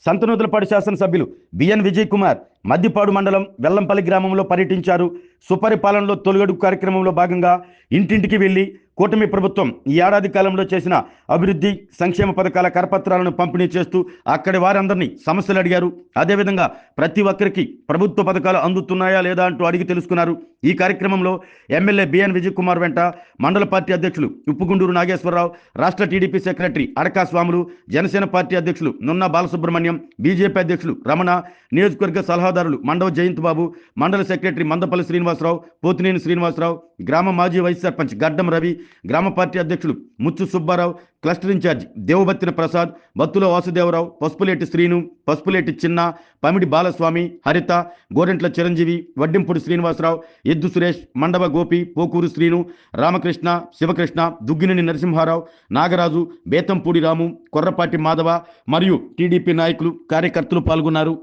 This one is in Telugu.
సంతనూతలపాడు శాసనసభ్యులు బిఎన్ విజయ్ కుమార్ మద్దిపాడు మండలం వెల్లంపల్లి గ్రామంలో పర్యటించారు. సుపరిపాలనలో తొలిగడుగు కార్యక్రమంలో భాగంగా ఇంటింటికి వెళ్లి కూటమి ప్రభుత్వం ఈ ఏడాది కాలంలో చేసిన అభివృద్ధి సంక్షేమ పథకాల కరపత్రాలను పంపిణీ చేస్తూ అక్కడి వారందరినీ సమస్యలు అడిగారు. అదేవిధంగా ప్రతి ఒక్కరికి ప్రభుత్వ పథకాలు అందుతున్నాయా లేదా అంటూ అడిగి తెలుసుకున్నారు. ఈ కార్యక్రమంలో ఎమ్మెల్యే బిఎన్ విజయ్ కుమార్ వెంట మండల పార్టీ అధ్యక్షులు ఉప్పుగుండూరు నాగేశ్వరరావు, రాష్ట్ర టీడీపీ సెక్రటరీ అడకా స్వాములు, జనసేన పార్టీ అధ్యక్షులు నున్నా బాలసుబ్రహ్మణ్యం, బీజేపీ అధ్యక్షులు రమణ, నియోజకవర్గ సలహాదారులు మండవ జయంత్ బాబు, మండల సెక్రటరీ మందపల్లి శ్రీనివాసరావు, పోతినేని శ్రీనివాసరావు, గ్రామ మాజీ వైస్ సర్పంచ్ గడ్డం రవి, గ్రామ పార్టీ అధ్యక్షులు ముచ్చు సుబ్బారావు, క్లస్టర్ ఇన్ఛార్జ్ దేవబత్తిన ప్రసాద్, బత్తుల వాసుదేవరావు, పసుపులేటి శ్రీను, పసుపులేటి చిన్న, పమిడి బాలస్వామి, హరిత, గోరెంట్ల చిరంజీవి, వడ్డింపుడి శ్రీనివాసరావు, ఎద్దు సురేష్, మండవ గోపి, పోకూరు శ్రీను, రామకృష్ణ, శివకృష్ణ, దుగ్గినేని నరసింహారావు, నాగరాజు, బేతంపూడి రాము, కొర్రపాటి మాధవ మరియు టీడీపీ నాయకులు కార్యకర్తలు పాల్గొన్నారు.